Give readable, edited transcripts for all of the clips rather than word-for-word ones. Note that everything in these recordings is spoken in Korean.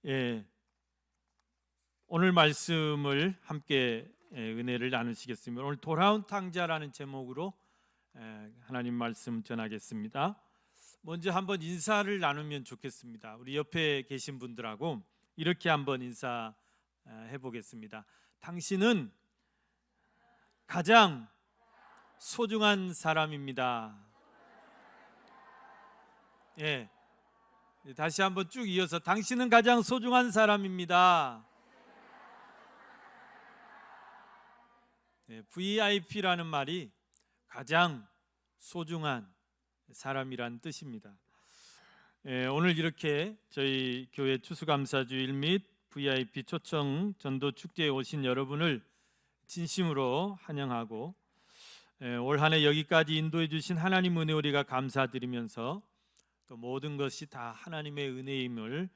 예, 오늘 말씀을 함께 은혜를 나누시겠습니다. 오늘 돌아온 탕자라는 제목으로 하나님 말씀 전하겠습니다. 먼저 한번 인사를 나누면 좋겠습니다. 우리 옆에 계신 분들하고 이렇게 한번 인사해 보겠습니다. 당신은 가장 소중한 사람입니다. 예. 다시 한번 쭉 이어서 당신은 가장 소중한 사람입니다. VIP라는 말이 가장 소중한 사람이란 뜻입니다. 오늘 이렇게 저희 교회 추수감사주일 및 VIP 초청 전도 축제에 오신 여러분을 진심으로 환영하고 올 한 해 여기까지 인도해 주신 하나님 은혜 우리가 감사드리면서 또 모든 것이 다 하나님의 은혜임을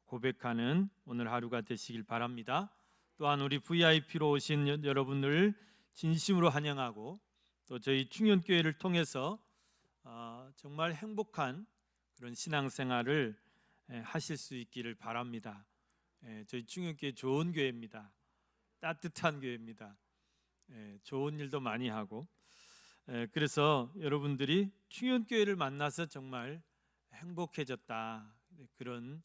고백하는 오늘 하루가 되시길 바랍니다. 또한 우리 VIP로 오신 여러분을 진심으로 환영하고 또 저희 충현교회를 통해서 정말 행복한 그런 신앙생활을 하실 수 있기를 바랍니다. 저희 충현교회 좋은 교회입니다. 따뜻한 교회입니다. 좋은 일도 많이 하고 그래서 여러분들이 충현교회를 만나서 정말 행복해졌다 그런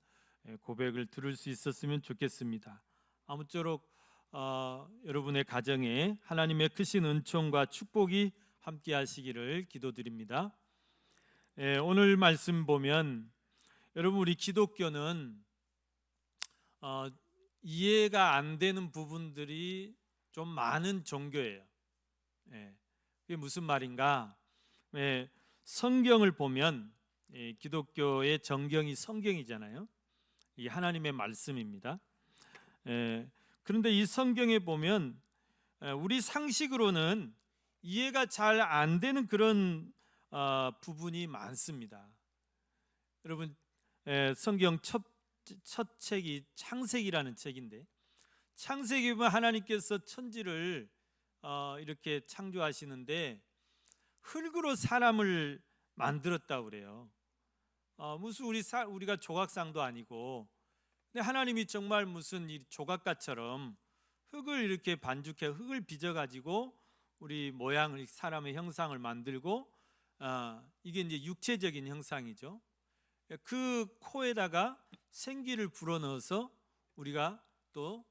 고백을 들을 수 있었으면 좋겠습니다. 아무쪼록 여러분의 가정에 하나님의 크신 은총과 축복이 함께 하시기를 기도드립니다. 오늘 말씀 보면 여러분 우리 기독교는 이해가 안 되는 부분들이 좀 많은 종교예요. 그게 무슨 말인가? 성경을 보면 기독교의 정경이 성경이잖아요. 이게 하나님의 말씀입니다. 그런데 이 성경에 보면 우리 상식으로는 이해가 잘 안 되는 그런 부분이 많습니다. 여러분 성경 첫 책이 창세기라는 책인데 창세기 보면 하나님께서 천지를 이렇게 창조하시는데 흙으로 사람을 만들었다고 그래요. 무슨 우리가 조각상도 아니고 근데 하나님이 정말 무슨 이 조각가처럼 흙을 이렇게 반죽해 흙을 빚어가지고 우리 모양을 사람의 형상을 만들고 이게 이제 육체적인 형상이죠. 그 코에다가 생기를 불어넣어서 우리가 또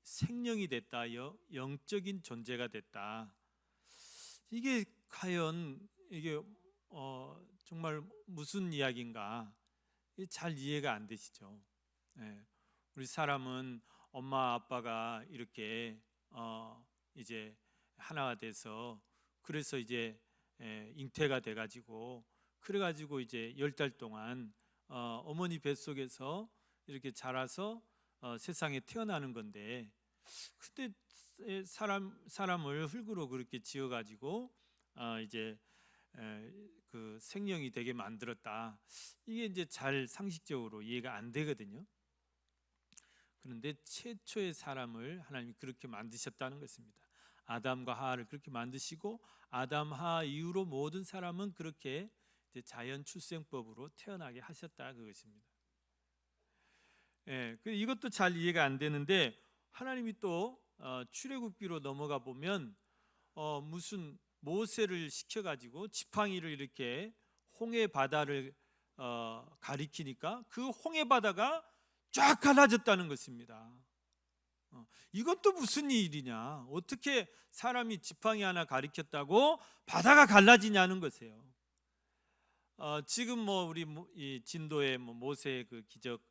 생명이 됐다, 영적인 존재가 됐다. 이게 과연 이게 정말 무슨 이야기인가 잘 이해가 안 되시죠? 우리 사람은 엄마 아빠가 이렇게 이제 하나가 돼서 그래서 이제 잉태가 돼가지고 그래가지고 이제 10달 동안 어머니 뱃속에서 이렇게 자라서 세상에 태어나는 건데 그때 사람을 흙으로 그렇게 지어가지고 이제 그 생명이 되게 만들었다. 이게 이제 잘 상식적으로 이해가 안 되거든요. 그런데 최초의 사람을 하나님이 그렇게 만드셨다는 것입니다. 아담과 하와를 그렇게 만드시고 아담 하와 이후로 모든 사람은 그렇게 이제 자연 출생법으로 태어나게 하셨다 그것입니다. 이것도 잘 이해가 안 되는데 하나님이 또 출애굽기로 넘어가 보면 무슨 모세를 시켜가지고 지팡이를 이렇게 홍해 바다를 가리키니까 그 홍해 바다가 쫙 갈라졌다는 것입니다. 이것도 무슨 일이냐? 어떻게 사람이 지팡이 하나 가리켰다고 바다가 갈라지냐는 것이에요. 지금 뭐 우리 이 진도의 모세의 그 기적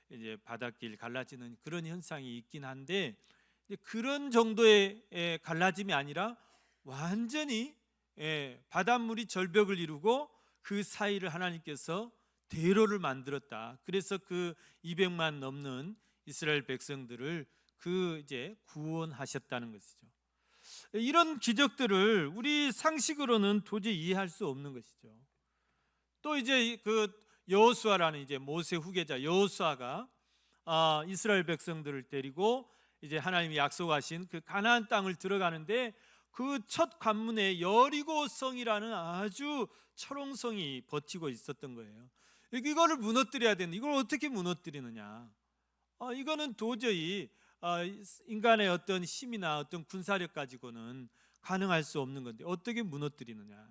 이제 바닷길 갈라지는 그런 현상이 있긴 한데 그런 정도의 갈라짐이 아니라 완전히 바닷물이 절벽을 이루고 그 사이를 하나님께서 대로를 만들었다. 그래서 그 200만 넘는 이스라엘 백성들을 그 이제 구원하셨다는 것이죠. 이런 기적들을 우리 상식으로는 도저히 이해할 수 없는 것이죠. 또 이제 그 여호수아라는 이제 모세 후계자 여호수아가 이스라엘 백성들을 데리고 이제 하나님이 약속하신 그 가나안 땅을 들어가는데 그 첫 관문에 여리고성이라는 아주 철옹성이 버티고 있었던 거예요. 이거를 무너뜨려야 되는데 이걸 어떻게 무너뜨리느냐? 이거는 도저히 인간의 어떤 힘이나 어떤 군사력 가지고는 가능할 수 없는 건데 어떻게 무너뜨리느냐.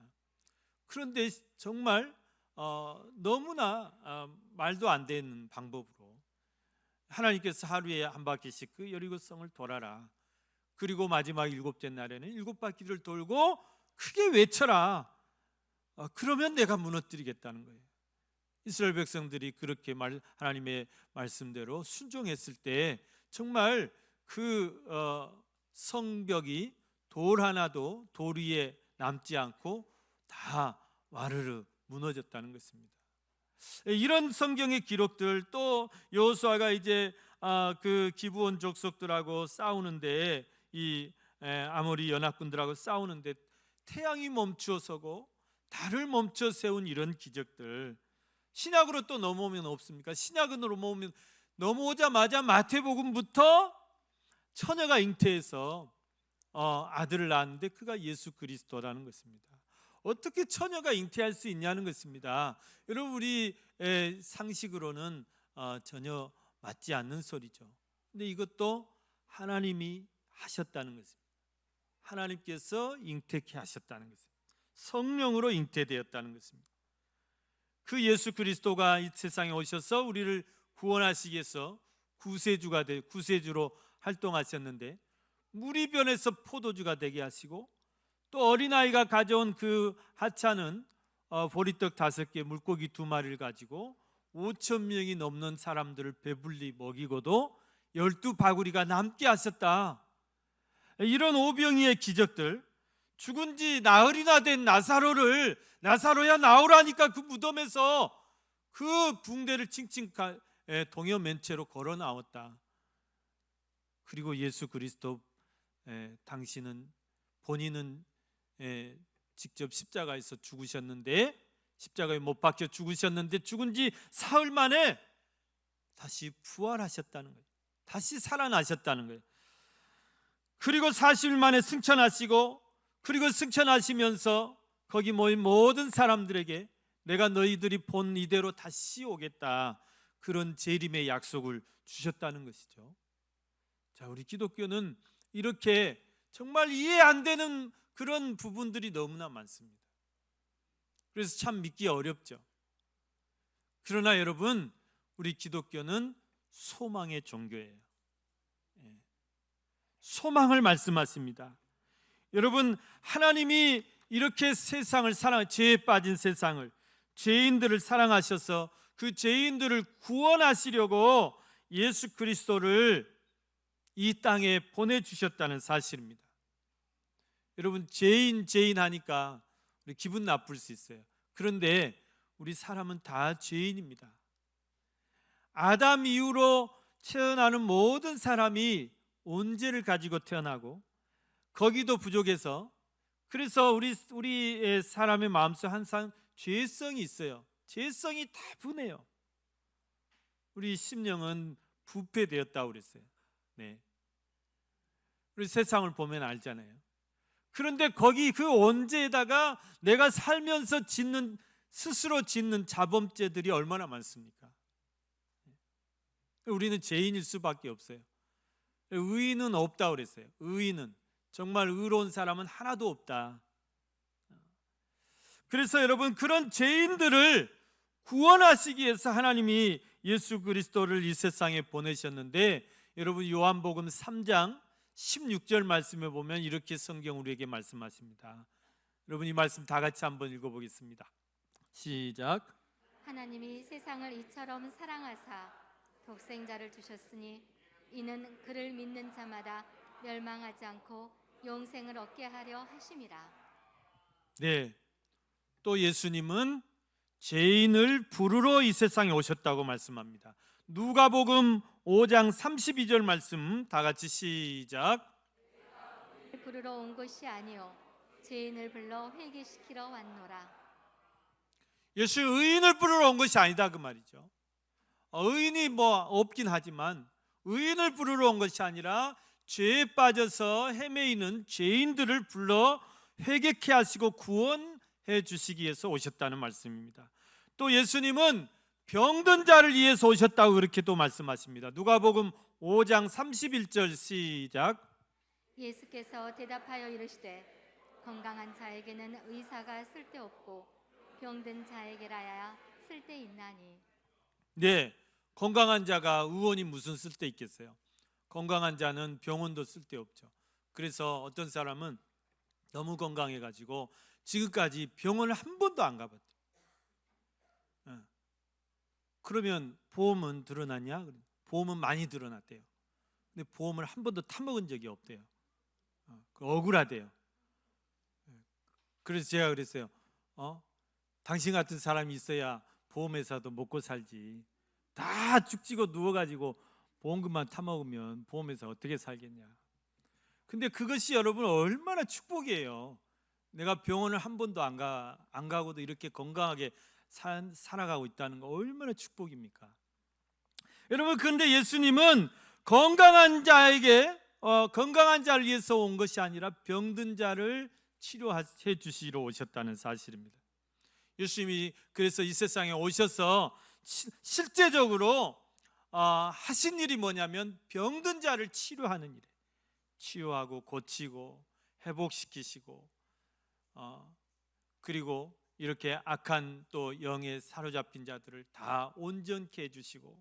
그런데 정말 너무나 말도 안 되는 방법으로 하나님께서 하루에 한 바퀴씩 그 여리고성을 돌아라. 그리고 마지막 일곱째 날에는 일곱 바퀴를 돌고 크게 외쳐라. 그러면 내가 무너뜨리겠다는 거예요. 이스라엘 백성들이 그렇게 하나님의 말씀대로 순종했을 때 정말 그 성벽이 돌 하나도 돌 위에 남지 않고 다 와르르 무너졌다는 것입니다. 이런 성경의 기록들, 또 여호수아가 이제 그 기브온 족속들하고 싸우는데 이 아모리 연합군들하고 싸우는데 태양이 멈추어 서고 달을 멈춰 세운 이런 기적들, 신약으로 또 넘어오면 없습니까? 신약으로 넘어오자마자 마태복음부터 처녀가 잉태해서 아들을 낳았는데 그가 예수 그리스도라는 것입니다. 어떻게 처녀가 잉태할 수 있냐는 것입니다. 여러분, 우리 상식으로는 전혀 맞지 않는 소리죠. 근데 이것도 하나님이 하셨다는 것입니다. 하나님께서 잉태케 하셨다는 것입니다. 성령으로 잉태되었다는 것입니다. 그 예수 그리스도가 이 세상에 오셔서 우리를 구원하시기 위해서 구세주로 활동하셨는데, 물이 변해서 포도주가 되게 하시고, 또 어린아이가 가져온 그 하찮은 보리떡 5개, 물고기 2마리를 가지고 5,000명이 넘는 사람들을 배불리 먹이고도 12바구리가 남게 하셨다. 이런 오병이의 기적들, 죽은 지 나흘이나 된 나사로야 나오라니까 그 무덤에서 그 붕대를 칭칭 동여맨채로 걸어 나왔다. 그리고 예수 그리스도, 본인은 직접 십자가에서 죽으셨는데, 십자가에 못 박혀 죽으셨는데 죽은 지 사흘 만에 다시 부활하셨다는 거예요. 다시 살아나셨다는 거예요. 그리고 40일 만에 승천하시고, 그리고 승천하시면서 거기 모인 모든 사람들에게 내가 너희들이 본 이대로 다시 오겠다, 그런 재림의 약속을 주셨다는 것이죠. 자, 우리 기독교는 이렇게 정말 이해 안 되는 그런 부분들이 너무나 많습니다. 그래서 참 믿기 어렵죠. 그러나 여러분, 우리 기독교는 소망의 종교예요. 소망을 말씀하십니다. 여러분, 하나님이 이렇게 세상을 죄에 빠진 세상을, 죄인들을 사랑하셔서 그 죄인들을 구원하시려고 예수 그리스도를 이 땅에 보내주셨다는 사실입니다. 여러분, 죄인 하니까 우리 기분 나쁠 수 있어요. 그런데 우리 사람은 다 죄인입니다. 아담 이후로 태어나는 모든 사람이 온죄를 가지고 태어나고, 거기도 부족해서, 그래서 우리 사람의 마음속에 항상 죄성이 있어요. 죄성이 다분해요. 우리 심령은 부패되었다고 그랬어요. 네. 우리 세상을 보면 알잖아요. 그런데 거기 그 원죄에다가 내가 살면서 스스로 짓는 자범죄들이 얼마나 많습니까? 우리는 죄인일 수밖에 없어요. 의인은 없다고 그랬어요. 의인은, 정말 의로운 사람은 하나도 없다. 그래서 여러분, 그런 죄인들을 구원하시기 위해서 하나님이 예수 그리스도를 이 세상에 보내셨는데, 여러분, 요한복음 3장 16절 말씀에 보면 이렇게 성경 우리에게 말씀하십니다. 여러분, 이 말씀 다 같이 한번 읽어보겠습니다. 시작. 하나님이 세상을 이처럼 사랑하사 독생자를 주셨으니 이는 그를 믿는 자마다 멸망하지 않고 영생을 얻게 하려 하심이라. 네, 또 예수님은 죄인을 부르러 이 세상에 오셨다고 말씀합니다. 누가복음 5장 32절 말씀 다 같이 시작. 부르러 온 것이 아니요 죄인을 불러 회개시키러 왔노라. 예수 의인을 부르러 온 것이 아니다, 그 말이죠. 의인이 없긴 하지만 의인을 부르러 온 것이 아니라 죄에 빠져서 헤매이는 죄인들을 불러 회개케 하시고 구원해 주시기 위해서 오셨다는 말씀입니다. 또 예수님은 병든 자를 위해서 오셨다고 그렇게 또 말씀하십니다. 누가복음 5장 31절 시작. 예수께서 대답하여 이르시되 건강한 자에게는 의사가 쓸데없고 병든 자에게라야 쓸데있나니. 네, 건강한 자가 의원이 무슨 쓸데 있겠어요? 건강한 자는 병원도 쓸데없죠. 그래서 어떤 사람은 너무 건강해가지고 지금까지 병원을 한 번도 안 가봤대요. 그러면 보험은 드러났냐? 보험은 많이 드러났대요. 근데 보험을 한 번도 타먹은 적이 없대요. 억울하대요. 그래서 제가 그랬어요. 당신 같은 사람이 있어야 보험회사도 먹고 살지. 다 죽지고 누워가지고 보험금만 타먹으면 보험회사 어떻게 살겠냐. 근데 그것이 여러분 얼마나 축복이에요. 내가 병원을 한 번도 안 가고도 이렇게 건강하게 살아가고 있다는 거 얼마나 축복입니까? 여러분, 그런데 예수님은 건강한 자를 위해서 온 것이 아니라 병든 자를 치료해 주시러 오셨다는 사실입니다. 예수님이 그래서 이 세상에 오셔서 실제적으로 하신 일이 뭐냐면 병든 자를 치료하는 일이에요. 치유하고 고치고 회복시키시고 그리고 이렇게 악한 또 영에 사로잡힌 자들을 다 온전케 해주시고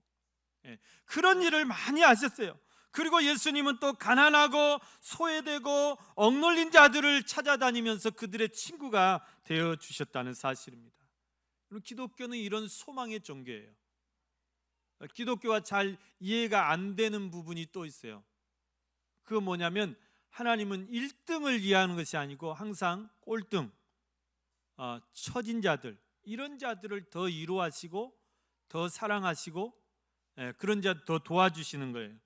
그런 일을 많이 하셨어요. 그리고 예수님은 또 가난하고 소외되고 억눌린 자들을 찾아다니면서 그들의 친구가 되어 주셨다는 사실입니다. 기독교는 이런 소망의 종교예요. 기독교가 잘 이해가 안 되는 부분이 또 있어요. 그건 뭐냐면 하나님은 1등을 위하는 것이 아니고 항상 꼴등, 처진 자들, 이런 자들을 더 위로하시고 더 사랑하시고 그런 자 더 도와주시는 거예요.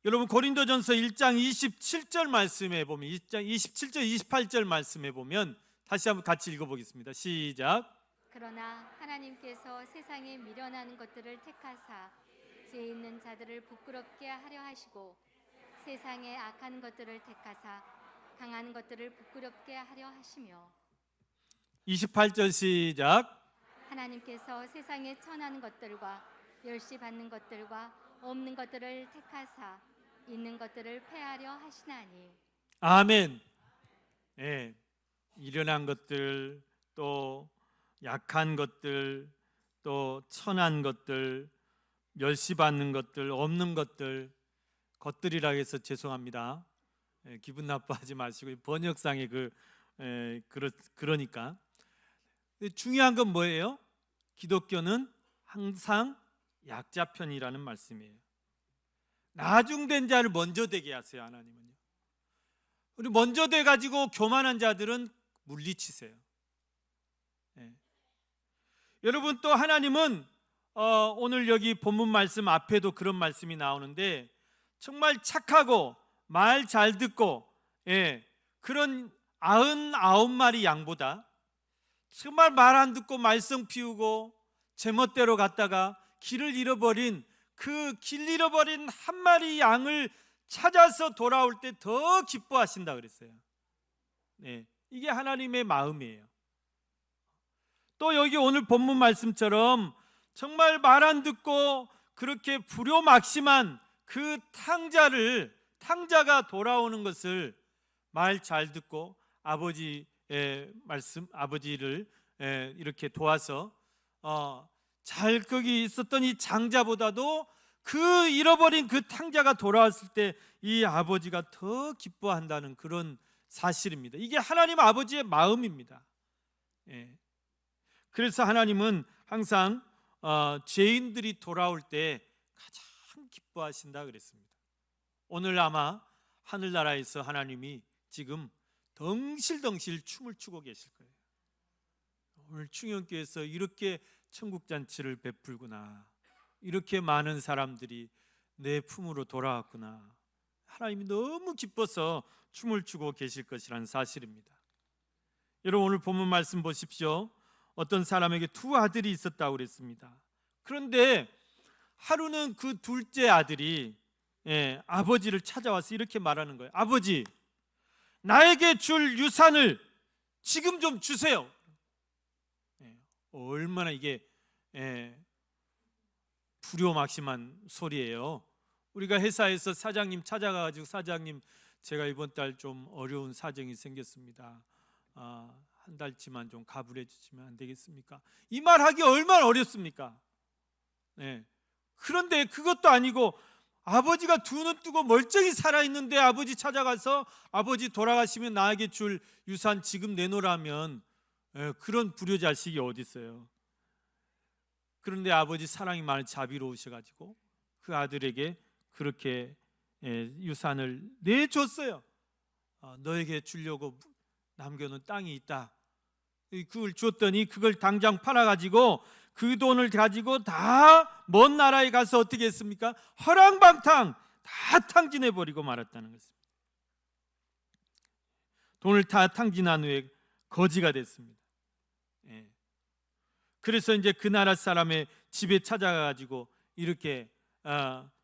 여러분 고린도전서 1장 27절 말씀에 보면 1장 27절 28절 말씀에 보면 다시 한번 같이 읽어보겠습니다. 시작. 그러나 하나님께서 세상에 미련한 것들을 택하사 죄 있는 자들을 부끄럽게 하려 하시고 세상에 악한 것들을 택하사 강한 것들을 부끄럽게 하려 하시며 28절 시작. 하나님께서 세상에 천한 것들과 멸시받는 것들과 없는 것들을 택하사 있는 것들을 패하려 하시나니. 아멘. 미련한 것들, 또 약한 것들, 또 천한 것들, 멸시받는 것들, 없는 것들이라 해서 죄송합니다. 기분 나빠하지 마시고 번역상에 그러니까 중요한 건 뭐예요? 기독교는 항상 약자 편이라는 말씀이에요. 나중된 자를 먼저 되게 하세요. 하나님은요. 우리 먼저 돼 가지고 교만한 자들은 물리치세요. 여러분 또 하나님은 오늘 여기 본문 말씀 앞에도 그런 말씀이 나오는데 정말 착하고 말 잘 듣고 그런 99마리 양보다 정말 말 안 듣고 말썽 피우고 제멋대로 갔다가 길을 잃어버린 그 길 잃어버린 한 마리 양을 찾아서 돌아올 때 더 기뻐하신다 그랬어요. 이게 하나님의 마음이에요. 또 여기 오늘 본문 말씀처럼 정말 말 안 듣고 그렇게 불효막심한 그 탕자가 돌아오는 것을 말 잘 듣고 아버지의 말씀, 아버지를 이렇게 도와서 잘 거기 있었던 이 장자보다도 그 잃어버린 그 탕자가 돌아왔을 때 이 아버지가 더 기뻐한다는 그런 사실입니다. 이게 하나님 아버지의 마음입니다. 그래서 하나님은 항상 죄인들이 돌아올 때 가장 기뻐하신다 그랬습니다. 오늘 아마 하늘나라에서 하나님이 지금 덩실덩실 춤을 추고 계실 거예요. 오늘 충영교회에서 이렇게 천국잔치를 베풀구나, 이렇게 많은 사람들이 내 품으로 돌아왔구나, 하나님이 너무 기뻐서 춤을 추고 계실 것이라는 사실입니다. 여러분 오늘 본문 말씀 보십시오. 어떤 사람에게 두 아들이 있었다고 그랬습니다. 그런데 하루는 그 둘째 아들이 아버지를 찾아와서 이렇게 말하는 거예요. 아버지, 나에게 줄 유산을 지금 좀 주세요. 얼마나 이게 불효막심한 소리예요. 우리가 회사에서 사장님 찾아가가지고 사장님 제가 이번 달 좀 어려운 사정이 생겼습니다. 한 달치만 좀 가불해 주시면 안 되겠습니까? 이 말하기 얼마나 어렵습니까? 그런데 그것도 아니고 아버지가 두 눈 뜨고 멀쩡히 살아있는데 아버지 찾아가서 아버지 돌아가시면 나에게 줄 유산 지금 내놓으라면 그런 불효자식이 어디 있어요? 그런데 아버지 사랑이 많이 자비로우셔가지고 그 아들에게 그렇게 유산을 내줬어요. 너에게 주려고 남겨놓은 땅이 있다. 그걸 줬더니 그걸 당장 팔아가지고 그 돈을 가지고 다 먼 나라에 가서 어떻게 했습니까? 허랑방탕 다 탕진해버리고 말았다는 것입니다. 돈을 다 탕진한 후에 거지가 됐습니다. 그래서 이제 그 나라 사람의 집에 찾아가가지고 이렇게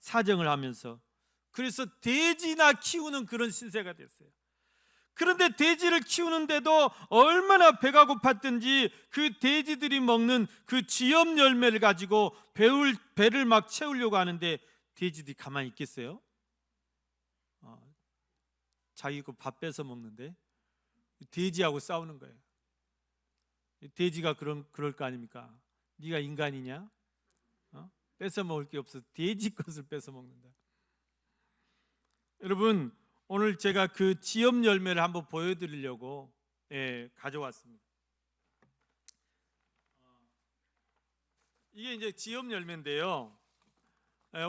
사정을 하면서 그래서 돼지나 키우는 그런 신세가 됐어요. 그런데 돼지를 키우는데도 얼마나 배가 고팠든지 그 돼지들이 먹는 그 쥐염 열매를 가지고 배를 막 채우려고 하는데 돼지들이 가만히 있겠어요? 자기 거 밥 뺏어 먹는데 돼지하고 싸우는 거예요. 돼지가 그럴 거 아닙니까? 네가 인간이냐? 뺏어 먹을 게 없어 돼지 것을 뺏어 먹는다. 여러분, 오늘 제가 그 지엽 열매를 한번 보여드리려고 가져왔습니다. 이게 이제 지엽 열매인데요.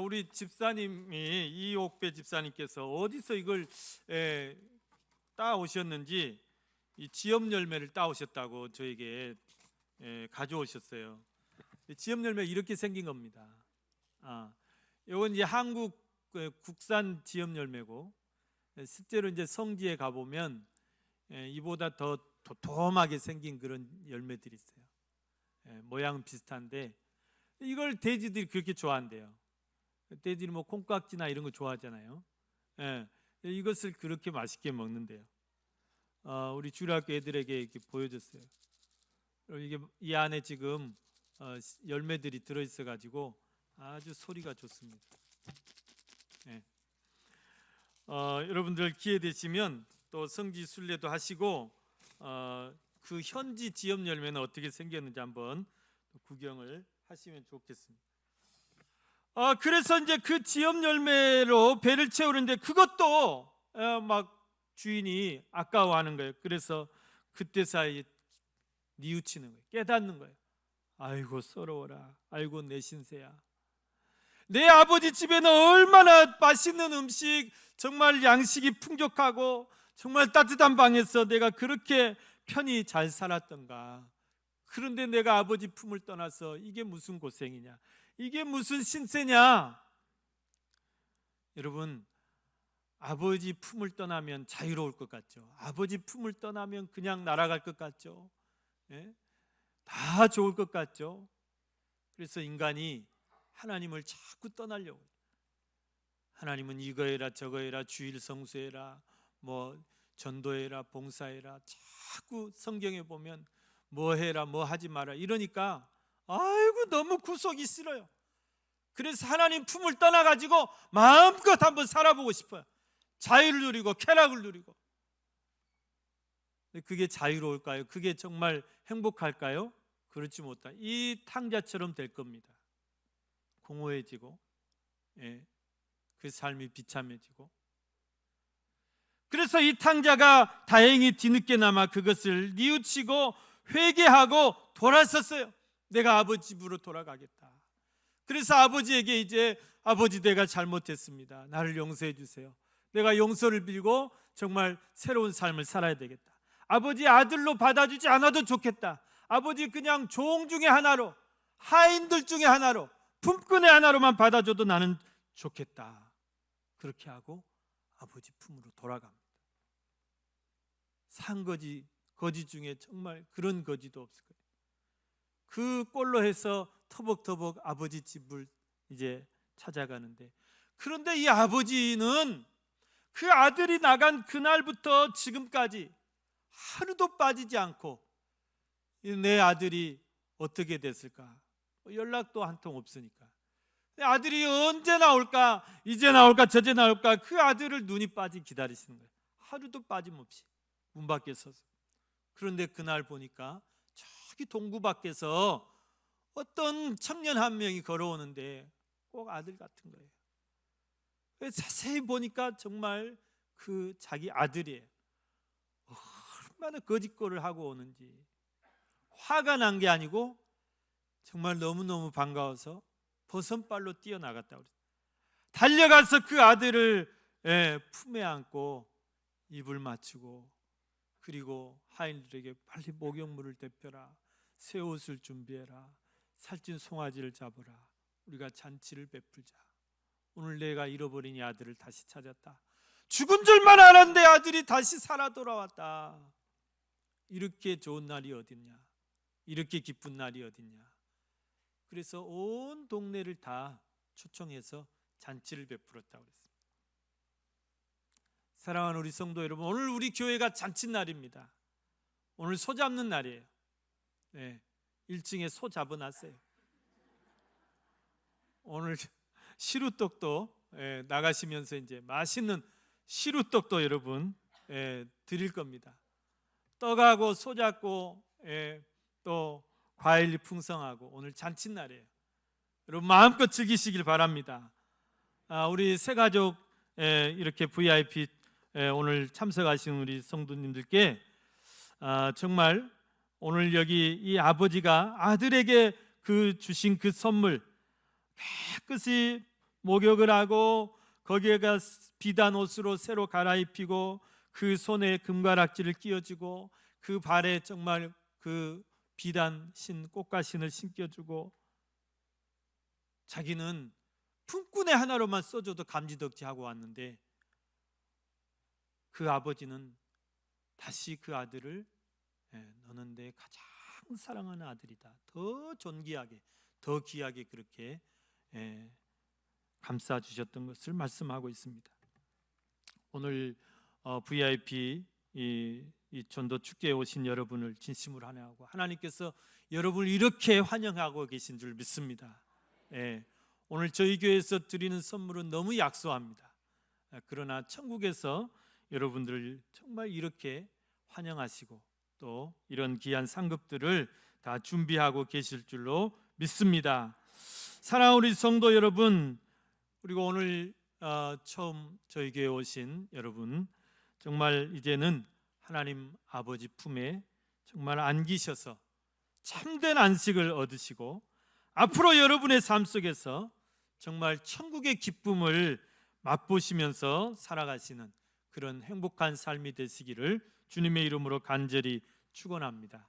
우리 집사님이 이옥배 집사님께서 어디서 이걸 따 오셨는지 이 지엽 열매를 따 오셨다고 저에게 가져오셨어요. 지엽 열매 이렇게 생긴 겁니다. 이건 이제 한국 국산 지엽 열매고 실제로 이제 성지에 가 보면 이보다 더 도톰하게 생긴 그런 열매들이 있어요. 모양은 비슷한데 이걸 돼지들이 그렇게 좋아한대요. 돼지는 뭐 콩깍지나 이런 거 좋아하잖아요. 이것을 그렇게 맛있게 먹는데요. 우리 주일학교 애들에게 이렇게 보여줬어요. 이게 이 안에 지금 열매들이 들어있어 가지고 아주 소리가 좋습니다. 여러분들 기회 되시면 또 성지 순례도 하시고 그 현지 지엽 열매는 어떻게 생겼는지 한번 구경을 하시면 좋겠습니다. 그래서 이제 그 지엽 열매로 배를 채우는데 그것도 막 주인이 아까워하는 거예요. 그래서 그때 사이에 뉘우치는 거예요. 깨닫는 거예요. 아이고 서러워라. 아이고 내 신세야. 내 아버지 집에는 얼마나 맛있는 음식, 정말 양식이 풍족하고 정말 따뜻한 방에서 내가 그렇게 편히 잘 살았던가. 그런데 내가 아버지 품을 떠나서 이게 무슨 고생이냐, 이게 무슨 신세냐. 여러분, 아버지 품을 떠나면 자유로울 것 같죠? 아버지 품을 떠나면 그냥 날아갈 것 같죠? 다 좋을 것 같죠? 그래서 인간이 하나님을 자꾸 떠나려고 해요. 하나님은 이거 해라 저거 해라 주일 성수해라 뭐 전도해라 봉사해라, 자꾸 성경에 보면 뭐 해라 뭐 하지 마라 이러니까 아이고 너무 구속이 싫어요. 그래서 하나님 품을 떠나가지고 마음껏 한번 살아보고 싶어요. 자유를 누리고 쾌락을 누리고. 그게 자유로울까요? 그게 정말 행복할까요? 그렇지 못하. 이 탕자처럼 될 겁니다. 공허해지고 그 삶이 비참해지고. 그래서 이 탕자가 다행히 뒤늦게나마 그것을 뉘우치고 회개하고 돌아섰어요. 내가 아버지 집으로 돌아가겠다. 그래서 아버지에게 이제 아버지 내가 잘못했습니다. 나를 용서해 주세요. 내가 용서를 빌고 정말 새로운 삶을 살아야 되겠다. 아버지 아들로 받아주지 않아도 좋겠다. 아버지 그냥 종 중에 하나로, 하인들 중에 하나로, 품꾼의 하나로만 받아줘도 나는 좋겠다. 그렇게 하고 아버지 품으로 돌아갑니다. 산거지, 거지 중에 정말 그런 거지도 없을 거예요. 그 꼴로 해서 터벅터벅 아버지 집을 이제 찾아가는데, 그런데 이 아버지는 그 아들이 나간 그날부터 지금까지 하루도 빠지지 않고 내 아들이 어떻게 됐을까? 연락도 한 통 없으니까. 아들이 언제 나올까? 이제 나올까? 저제 나올까? 그 아들을 눈이 빠지 기다리시는 거예요. 하루도 빠짐없이 문 밖에 서서. 그런데 그날 보니까 저기 동구 밖에서 어떤 청년 한 명이 걸어오는데 꼭 아들 같은 거예요. 자세히 보니까 정말 그 자기 아들이에요. 얼마나 거짓말을 하고 오는지. 화가 난 게 아니고 정말 너무너무 반가워서 버선발로 뛰어나갔다고 그랬어요. 달려가서 그 아들을 품에 안고 입을 맞추고, 그리고 하인들에게 빨리 목욕물을 데펴라, 새 옷을 준비해라, 살찐 송아지를 잡으라, 우리가 잔치를 베풀자. 오늘 내가 잃어버린 이 아들을 다시 찾았다. 죽은 줄만 알았는데 아들이 다시 살아 돌아왔다. 이렇게 좋은 날이 어딨냐, 이렇게 기쁜 날이 어딨냐. 그래서 온 동네를 다 초청해서 잔치를 베풀었다고 그랬습니다. 사랑하는 우리 성도 여러분, 오늘 우리 교회가 잔칫날입니다. 오늘 소 잡는 날이에요. 1층에 소 잡아놨어요. 오늘 시루떡도 나가시면서 이제 맛있는 시루떡도 여러분 드릴 겁니다. 떡하고 소 잡고 또 과일이 풍성하고 오늘 잔칫날이에요. 여러분 마음껏 즐기시길 바랍니다. 우리 새 가족 이렇게 VIP 오늘 참석하신 우리 성도님들께 정말 오늘 여기 이 아버지가 아들에게 그 주신 그 선물 깨끗이 목욕을 하고 거기에가 비단 옷으로 새로 갈아입히고 그 손에 금가락지를 끼워주고 그 발에 정말 그 비단 꽃가신을 신겨주고, 자기는 품꾼의 하나로만 써줘도 감지덕지하고 왔는데 그 아버지는 다시 그 아들을 너는 내 가장 사랑하는 아들이다, 더 존귀하게 더 귀하게 그렇게 감싸주셨던 것을 말씀하고 있습니다. 오늘 VIP 이 전도 축제에 오신 여러분을 진심으로 환영하고, 하나님께서 여러분을 이렇게 환영하고 계신 줄 믿습니다. 오늘 저희 교회에서 드리는 선물은 너무 약소합니다. 그러나 천국에서 여러분들을 정말 이렇게 환영하시고 또 이런 귀한 상급들을 다 준비하고 계실 줄로 믿습니다. 사랑하는 우리 성도 여러분, 그리고 오늘 처음 저희 교회에 오신 여러분, 정말 이제는 하나님 아버지 품에 정말 안기셔서 참된 안식을 얻으시고 앞으로 여러분의 삶 속에서 정말 천국의 기쁨을 맛보시면서 살아가시는 그런 행복한 삶이 되시기를 주님의 이름으로 간절히 축원합니다.